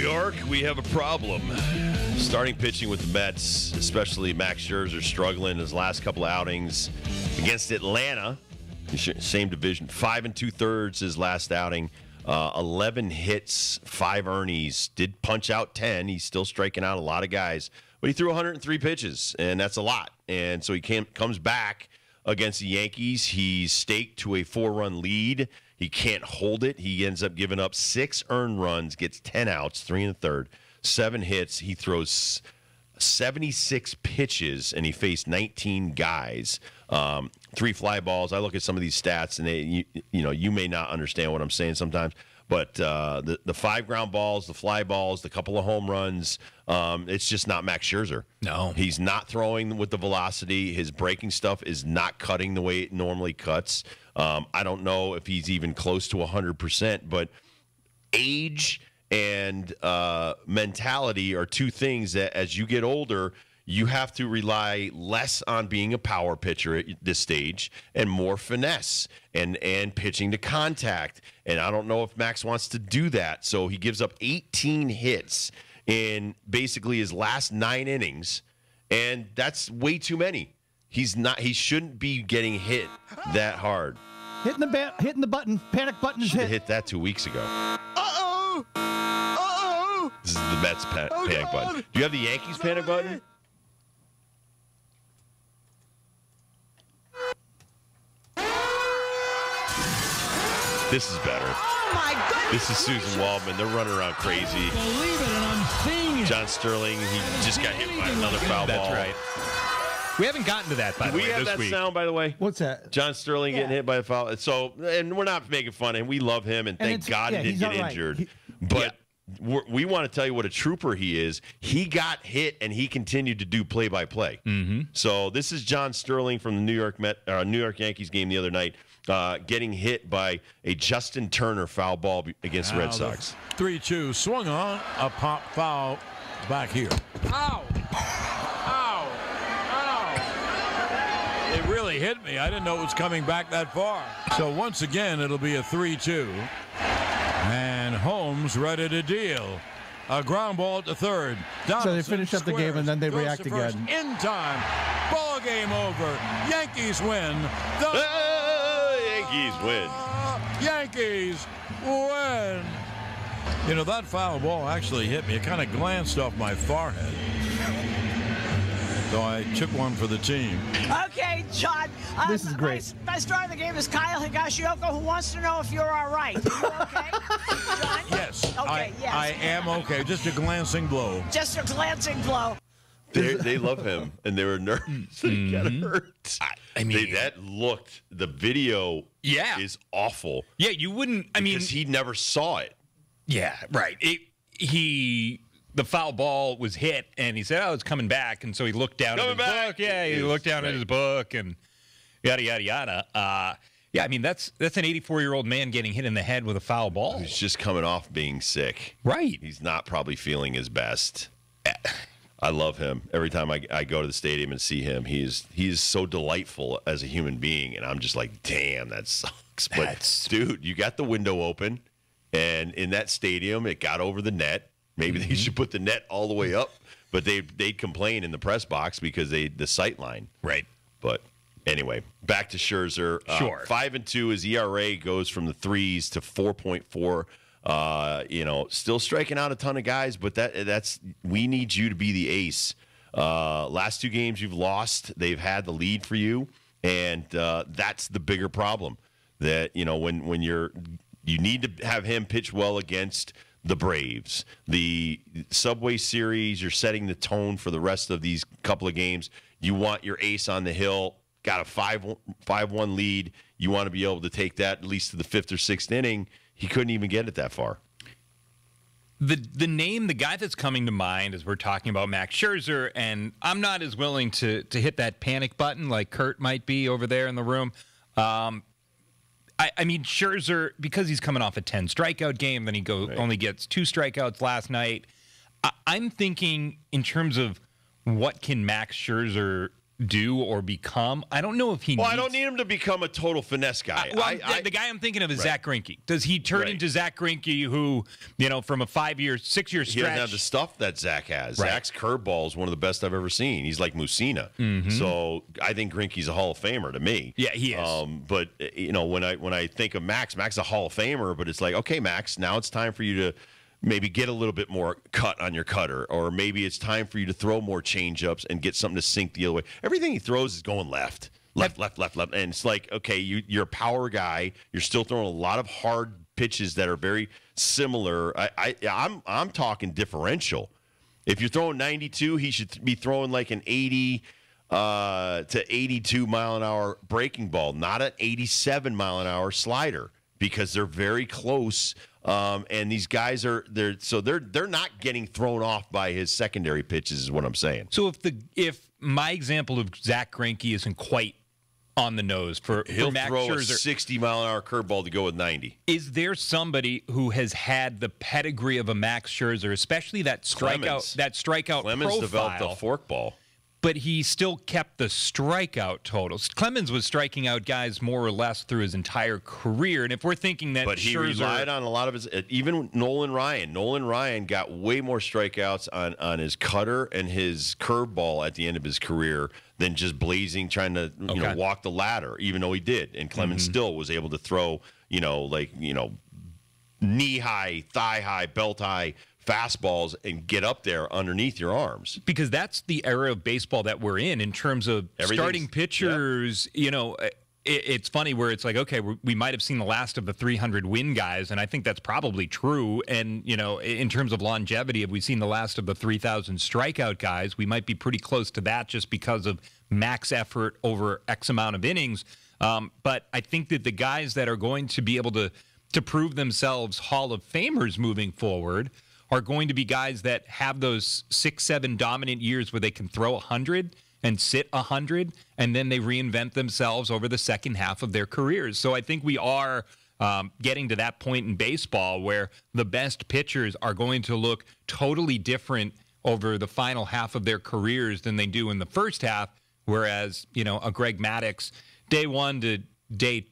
York, we have a problem. Starting pitching with the Mets, especially Max Scherzer, struggling his last couple of outings against Atlanta, same division. 5 2/3 his last outing. 11 hits, 5 earnies. Did punch out 10. He's still striking out a lot of guys, but he threw 103 pitches, and that's a lot. And so he comes back against the Yankees. He's staked to a 4-run lead. He can't hold it. He ends up giving up 6 earned runs, gets 10 outs, 3 1/3, 7 hits. He throws 76 pitches, and he faced 19 guys. 3 fly balls. I look at some of these stats, and you may not understand what I'm saying sometimes, but the 5 ground balls, the fly balls, the couple of home runs, it's just not Max Scherzer. No. He's not throwing with the velocity. His breaking stuff is not cutting the way it normally cuts. I don't know if he's even close to 100%, but age and mentality are 2 things that as you get older, you have to rely less on being a power pitcher at this stage and more finesse and pitching to contact. And I don't know if Max wants to do that. So he gives up 18 hits in basically his last 9 innings, and that's way too many. He shouldn't be getting hit that hard. Hitting the button. Panic button is hit. Hit that 2 weeks ago. This is the Mets panic button. Do you have the Yankees panic button? This is better. Oh, my goodness. This is Susan Waldman. They're running around crazy. Believe it, and I'm seeing it. John Sterling, he just got hit by another foul ball. That's right. We haven't gotten to that, by the way, we have this that week. sound, by the way? What's that? John Sterling getting hit by a foul. So, and we're not making fun of him. We love him, and thank God he didn't get injured. But we want to tell you what a trooper he is. He got hit, and he continued to do play-by-play. Mm-hmm. So this is John Sterling from the New York Yankees game the other night, getting hit by a Justin Turner foul ball against the Red Sox. 3-2, swung on, a pop foul back here. Ow! Ow! Ow! It really hit me. I didn't know it was coming back that far. So once again, it'll be a 3-2. And Holmes ready to deal. A ground ball at the third. So they finish up the game and then they react again. In time. Ball game over. Yankees win. Yankees win. Yankees win. You know, that foul ball actually hit me. It kind of glanced off my forehead. So I took one for the team. Okay, John. This is great. My star of the game is Kyle Higashioka, who wants to know if you're all right. Are you okay, John? Yes. Okay, yes. I am okay. Just a glancing blow. Just a glancing blow. They love him, and they were nervous. He got hurt. I mean, the video is awful. Yeah, you wouldn't, because he never saw it. Yeah, right. The foul ball was hit, and he said, "Oh, it's coming back," and so he looked down at his book. Yeah, he looked down at his book, and yada yada yada. Yeah, I mean that's an 84-year-old man getting hit in the head with a foul ball. He's just coming off being sick. Right. He's not probably feeling his best. I love him. Every time I go to the stadium and see him, he is so delightful as a human being, and I'm just like, damn, that sucks. But dude, you got the window open, and in that stadium, it got over the net. Maybe they should put the net all the way up, but they'd complain in the press box because the sight line. Right. But anyway, back to Scherzer. Sure. 5-2, his ERA goes from the 3s to 4.4. Still striking out a ton of guys, but that's we need you to be the ace. Last 2 games you've lost, they've had the lead for you, and that's the bigger problem. That when you need to have him pitch well against the Braves, the Subway Series, you're setting the tone for the rest of these couple of games. You want your ace on the hill, got a 5-1 lead. You want to be able to take that at least to the 5th or 6th inning. He couldn't even get it that far. The guy that's coming to mind as we're talking about Max Scherzer, and I'm not as willing to hit that panic button like Kurt might be over there in the room. I mean, Scherzer, because he's coming off a 10 strikeout game, then he only gets 2 strikeouts last night. I'm thinking in terms of what can Max Scherzer do or become. I don't know if he Well, I don't need him to become a total finesse guy. The guy I'm thinking of is Zach Greinke. Does he turn into Zach Greinke, who, from a 5-year, 6-year stretch? He doesn't have the stuff that Zach has. Right. Zach's curveball is one of the best I've ever seen. He's like Mussina. Mm-hmm. So I think Greinke's a Hall of Famer to me. Yeah, he is. But, when I think of Max is a Hall of Famer, but it's like, okay, Max, now it's time for you to maybe get a little bit more cut on your cutter, or maybe it's time for you to throw more change-ups and get something to sink the other way. Everything he throws is going left. And it's like, okay, you're a power guy. You're still throwing a lot of hard pitches that are very similar. I'm talking differential. If you're throwing 92, he should be throwing like an 80 to 82 mile an hour breaking ball, not an 87 mile an hour slider, because they're very close. And these guys they're not getting thrown off by his secondary pitches, is what I'm saying. So if my example of Zach Greinke isn't quite on the nose for Max throw Scherzer, a 60 mile an hour curveball to go with 90. Is there somebody who has had the pedigree of a Max Scherzer, especially that strikeout Clemens profile, developed a forkball, but he still kept the strikeout totals? Clemens was striking out guys more or less through his entire career, and if we're thinking that, but he Scherzer relied on a lot of his. Even Nolan Ryan got way more strikeouts on his cutter and his curveball at the end of his career than just blazing, trying to walk the ladder. Even though he did, and Clemens still was able to throw knee high, thigh high, belt high fastballs and get up there underneath your arms. Because that's the era of baseball that we're in terms of starting pitchers. It's funny where it's like, okay, we might have seen the last of the 300 win guys, and I think that's probably true. And, in terms of longevity, have we seen the last of the 3,000 strikeout guys? We might be pretty close to that just because of max effort over X amount of innings. But I think that the guys that are going to be able to prove themselves Hall of Famers moving forward are going to be guys that have those 6-7 dominant years where they can throw 100 and sit 100, and then they reinvent themselves over the second half of their careers. So I think we are getting to that point in baseball where the best pitchers are going to look totally different over the final half of their careers than they do in the first half, whereas, a Greg Maddux, day 1 to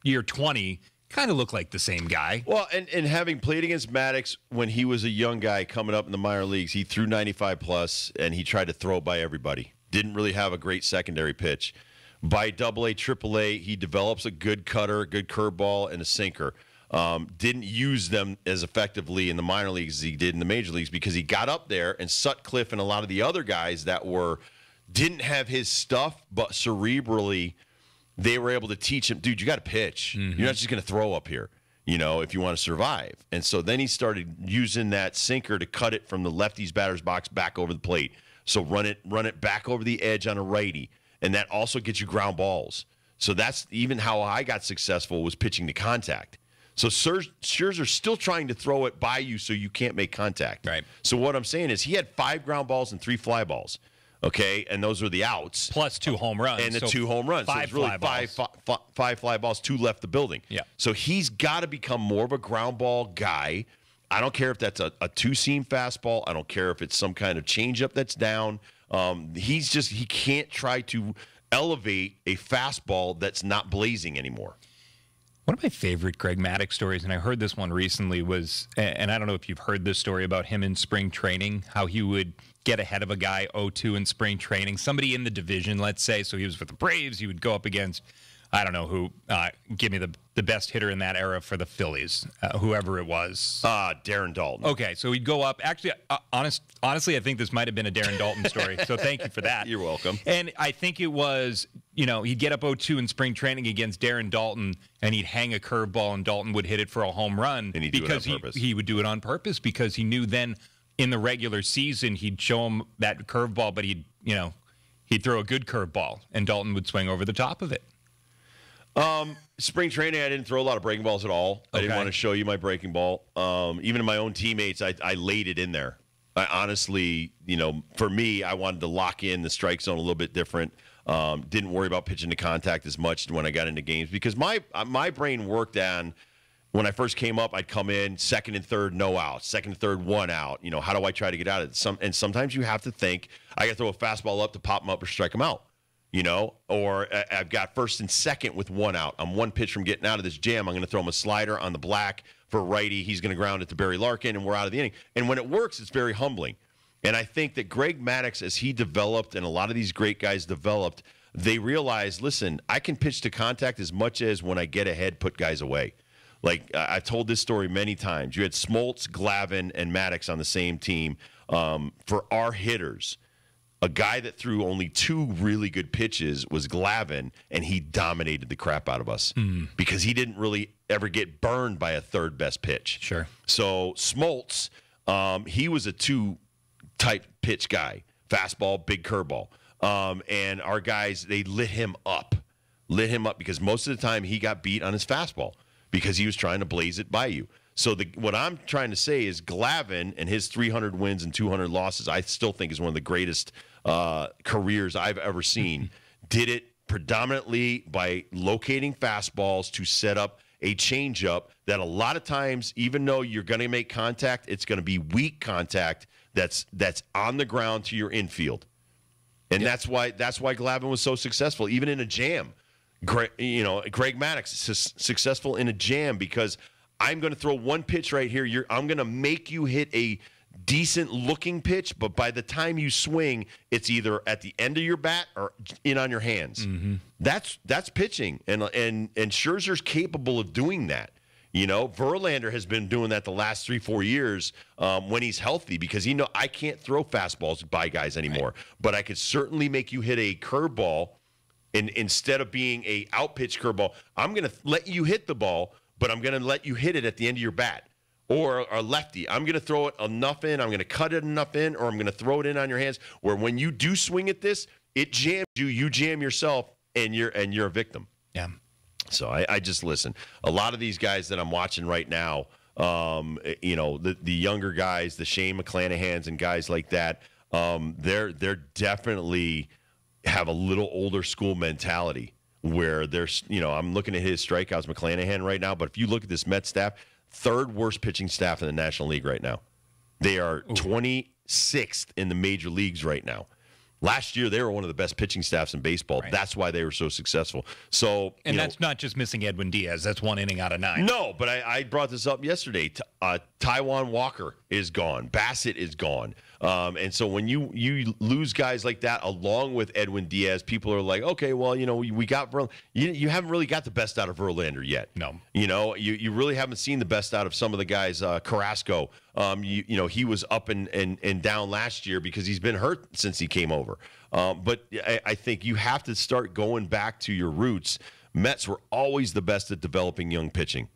year 20, kind of look like the same guy. Well, and having played against Maddux when he was a young guy coming up in the minor leagues, he threw 95 plus, and he tried to throw by everybody. Didn't really have a great secondary pitch. By AA, AAA, he develops a good cutter, a good curveball, and a sinker. Didn't use them as effectively in the minor leagues as he did in the major leagues because he got up there, and Sutcliffe and a lot of the other guys that didn't have his stuff, but cerebrally – they were able to teach him, dude, you got to pitch. Mm-hmm. You're not just going to throw up here, if you want to survive. And so then he started using that sinker to cut it from the lefty's batter's box back over the plate. So run it back over the edge on a righty. And that also gets you ground balls. So that's even how I got successful, was pitching to contact. So Scherzer's still trying to throw it by you so you can't make contact. Right. So what I'm saying is he had 5 ground balls and 3 fly balls. Okay, and those were the outs. Plus 2 home runs. And the 2 home runs. 5 so it's really five fly balls, 2 left the building. Yeah. So he's got to become more of a ground ball guy. I don't care if that's a 2-seam fastball. I don't care if it's some kind of changeup that's down. He can't try to elevate a fastball that's not blazing anymore. One of my favorite Greg Maddux stories, and I heard this one recently, was, and I don't know if you've heard this story about him in spring training, how he would get ahead of a guy 0-2 in spring training, somebody in the division, let's say. So he was with the Braves. He would go up against, I don't know who, give me the best hitter in that era for the Phillies, whoever it was. Darren Dalton. Okay, so he'd go up. Actually, honestly, I think this might have been a Darren Dalton story, so thank you for that. You're welcome. And I think it was, he'd get up 0-2 in spring training against Darren Dalton, and he'd hang a curveball, and Dalton would hit it for a home run. And he'd do it on purpose. He would do it on purpose because he knew then in the regular season he'd show him that curveball, but he'd throw a good curveball, and Dalton would swing over the top of it. Spring training, I didn't throw a lot of breaking balls at all. I didn't want to show you my breaking ball. Even in my own teammates, I laid it in there. I honestly, for me, I wanted to lock in the strike zone a little bit different. Didn't worry about pitching to contact as much when I got into games because my brain worked on, when I first came up, I'd come in second and third, no outs. Second and third, 1 out. How do I try to get out of it? And sometimes you have to think, I got to throw a fastball up to pop them up or strike them out. or I've got first and second with one out. I'm one pitch from getting out of this jam. I'm going to throw him a slider on the black for a righty. He's going to ground it to Barry Larkin, and we're out of the inning. And when it works, it's very humbling. And I think that Greg Maddux, as he developed and a lot of these great guys developed, they realized, listen, I can pitch to contact as much as when I get ahead, put guys away. Like, I've told this story many times. You had Smoltz, Glavine, and Maddux on the same team. For our hitters, a guy that threw only 2 really good pitches was Glavine, and he dominated the crap out of us because he didn't really ever get burned by a third best pitch. Sure. So Smoltz, he was a 2-type pitch guy, fastball, big curveball. And our guys, they lit him up because most of the time he got beat on his fastball because he was trying to blaze it by you. So what I'm trying to say is Glavine and his 300 wins and 200 losses, I still think is one of the greatest careers I've ever seen. Did it predominantly by locating fastballs to set up a changeup that a lot of times, even though you're going to make contact, it's going to be weak contact that's on the ground to your infield. And that's why Glavine was so successful, even in a jam. Greg Maddux is successful in a jam because I'm going to throw one pitch right here. I'm going to make you hit a decent-looking pitch, but by the time you swing, it's either at the end of your bat or in on your hands. Mm-hmm. That's pitching, and Scherzer's capable of doing that. Verlander has been doing that the last 3-4 years when he's healthy because I can't throw fastballs by guys anymore, but I could certainly make you hit a curveball, and instead of being a out-pitch curveball, I'm going to let you hit the ball, but I'm going to let you hit it at the end of your bat. Or a lefty, I'm going to throw it enough in, I'm going to cut it enough in, or I'm going to throw it in on your hands where when you do swing at this, it jams you, you jam yourself, and you're a victim. Yeah. So I just listen. A lot of these guys that I'm watching right now, the younger guys, the Shane McClanahans and guys like that, they're definitely have a little older school mentality where there's, I'm looking at his strikeouts, McClanahan right now, but if you look at this Mets staff, 3rd worst pitching staff in the National League right now. They are 26th in the major leagues right now. Last year, they were one of the best pitching staffs in baseball. Right. That's why they were so successful. So, that's not just missing Edwin Diaz. That's 1 inning out of 9. No, but I brought this up yesterday. Taijuan Walker is gone. Bassett is gone. And so when you lose guys like that along with Edwin Diaz, people are like, okay, well, we got Verlander. You haven't really got the best out of Verlander yet. No. You really haven't seen the best out of some of the guys. Carrasco, he was up and down last year because he's been hurt since he came over. But I think you have to start going back to your roots. Mets were always the best at developing young pitching.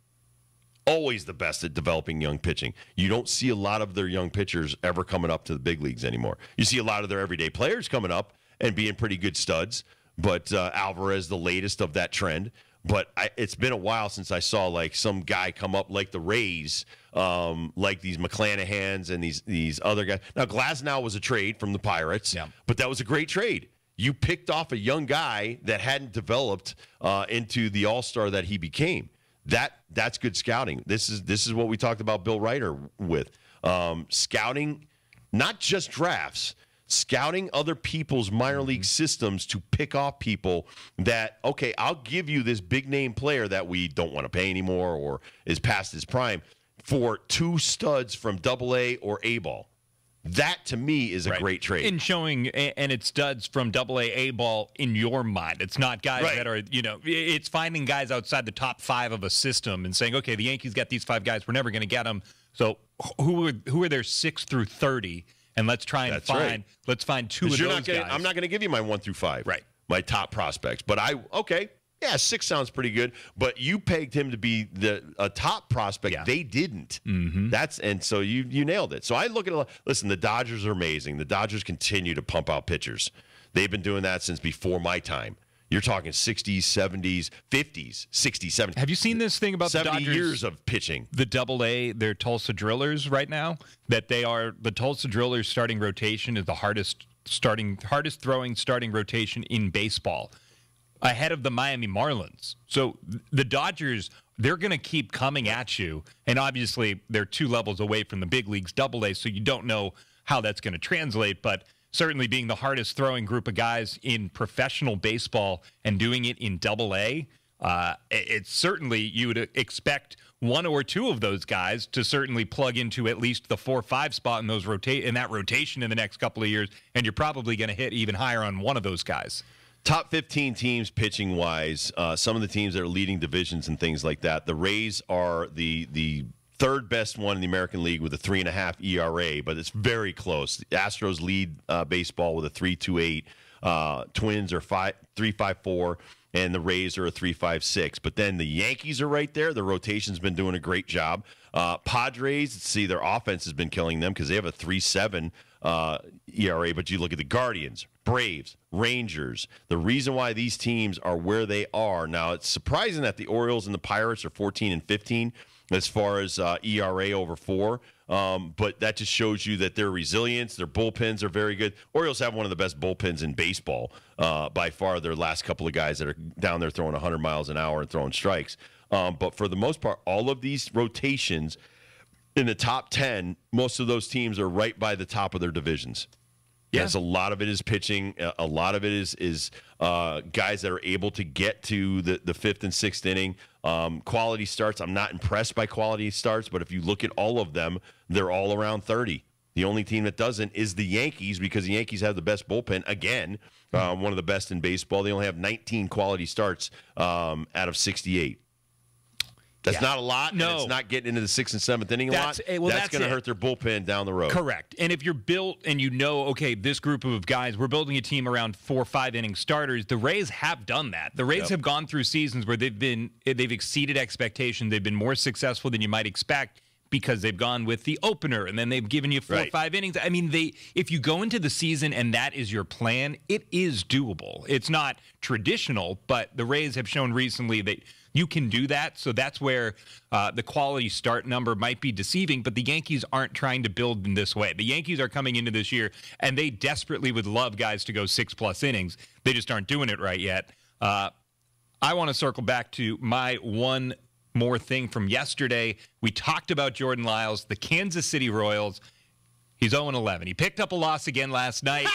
Always the best at developing young pitching. You don't see a lot of their young pitchers ever coming up to the big leagues anymore. You see a lot of their everyday players coming up and being pretty good studs, but Alvarez, the latest of that trend. But it's been a while since I saw like some guy come up like the Rays, like these McClanahans and these other guys. Now, Glasnow was a trade from the Pirates, but that was a great trade. You picked off a young guy that hadn't developed into the all-star that he became. That's good scouting. This is what we talked about Bill Ryder with. Scouting, not just drafts, scouting other people's minor league systems to pick off people that, okay, I'll give you this big name player that we don't want to pay anymore or is past his prime for 2 studs from AA or A ball. That, to me, is a great trade. In showing, and it's studs from AA ball in your mind. It's not guys that are, it's finding guys outside the top 5 of a system and saying, okay, the Yankees got these 5 guys. We're never going to get them. So who are their 6 through 30? And let's try and let's find 2 of those guys. I'm not going to give you my 1 through 5. Right. My top prospects. But 6 sounds pretty good. But you pegged him to be a top prospect. Yeah. They didn't. Mm-hmm. So you nailed it. So I look at listen, the Dodgers are amazing. The Dodgers continue to pump out pitchers. They've been doing that since before my time. You're talking 60s, 70s, 50s, 60s, 70s. Have you seen this thing about 70 the Dodgers? Years of pitching. The AA, their Tulsa Drillers right now, that the Tulsa Drillers starting rotation is the hardest throwing starting rotation in baseball, ahead of the Miami Marlins. So the Dodgers, they're going to keep coming at you. And obviously they're 2 levels away from the big leagues, AA, so you don't know how that's going to translate. But certainly being the hardest throwing group of guys in professional baseball and doing it in Double-A, it's certainly you would expect one or two of those guys to certainly plug into at least the 4-5 spot in those in that rotation in the next couple of years, and you're probably going to hit even higher on one of those guys. Top 15 teams pitching wise, some of the teams that are leading divisions and things like that. The Rays are the third best one in the American League with a 3.5 ERA, but it's very close. The Astros lead baseball with a 3.28. Twins are 3.54. And the Rays are a 3.56. But then the Yankees are right there. The rotation's been doing a great job. Padres, see, their offense has been killing them because they have a 3.7 ERA. But you look at the Guardians, Braves, Rangers. The reason why these teams are where they are now, it's surprising that the Orioles and the Pirates are 14 and 15 as far as ERA over 4. But that just shows you that their resilience, their bullpens are very good. Orioles have one of the best bullpens in baseball by far. Their last couple of guys that are down there throwing 100 miles an hour and throwing strikes. But for the most part, all of these rotations in the top 10, most of those teams are right by the top of their divisions. Yes, a lot of it is pitching. A lot of it is guys that are able to get to the fifth and sixth inning. Quality starts. I'm not impressed by quality starts, but if you look at all of them, they're all around 30. The only team that doesn't is the Yankees because the Yankees have the best bullpen, again, one of the best in baseball. They only have 19 quality starts out of 68. That's not a lot. No. And it's not getting into the 6th and 7th inning a lot. That's going to hurt their bullpen down the road. Correct. And if you're built and you know, okay, this group of guys, we're building a team around 4 or 5 inning starters, the Rays have done that. The Rays have gone through seasons where they've exceeded expectations. They've been more successful than you might expect because they've gone with the opener and then they've given you 4 or 5 innings. I mean, if you go into the season and that is your plan, it is doable. It's not traditional, but the Rays have shown recently that you can do that, so that's where the quality start number might be deceiving, but the Yankees aren't trying to build in this way. The Yankees are coming into this year, and they desperately would love guys to go 6+ innings. They just aren't doing it right yet. I want to circle back to my one more thing from yesterday. We talked about Jordan Lyles, the Kansas City Royals. He's 0-11. He picked up a loss again last night.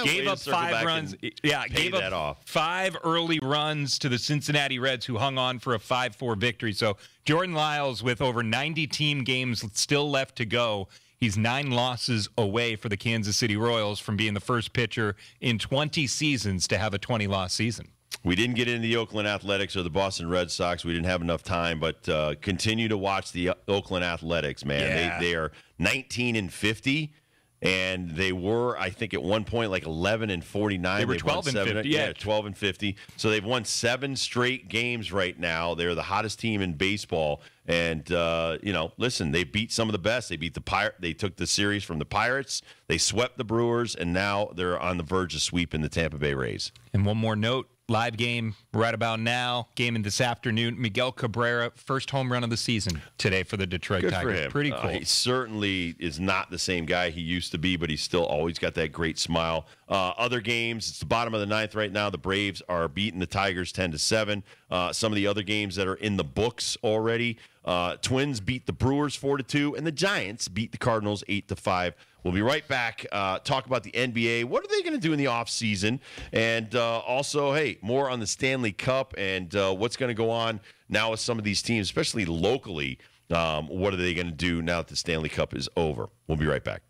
Gave up 5 runs. Gave up 5 early runs to the Cincinnati Reds, who hung on for a 5-4 victory. So Jordan Lyles, with over 90 team games still left to go, he's 9 losses away for the Kansas City Royals from being the first pitcher in 20 seasons to have a 20-loss season. We didn't get into the Oakland Athletics or the Boston Red Sox. We didn't have enough time, but continue to watch the Oakland Athletics, man. Yeah. They are 19 and 50. And they were, I think, at one point like 11 and 49. They were 12 and 50. Yeah, 12 and 50. So they've won 7 straight games right now. They're the hottest team in baseball. And listen, they beat some of the best. They beat the They took the series from the Pirates. They swept the Brewers, and now they're on the verge of sweeping the Tampa Bay Rays. And one more note. Live game right about now. Game in this afternoon. Miguel Cabrera, first home run of the season today for the Detroit Good Tigers. For him. Pretty cool. He certainly is not the same guy he used to be, but he's still always got that great smile. Other games, it's the bottom of the 9th right now. The Braves are beating the Tigers 10-7. Some of the other games that are in the books already. Twins beat the Brewers 4-2, and the Giants beat the Cardinals 8-5. We'll be right back. Talk about the NBA. What are they going to do in the offseason? And also, hey, more on the Stanley Cup and what's going to go on now with some of these teams, especially locally. What are they going to do now that the Stanley Cup is over? We'll be right back.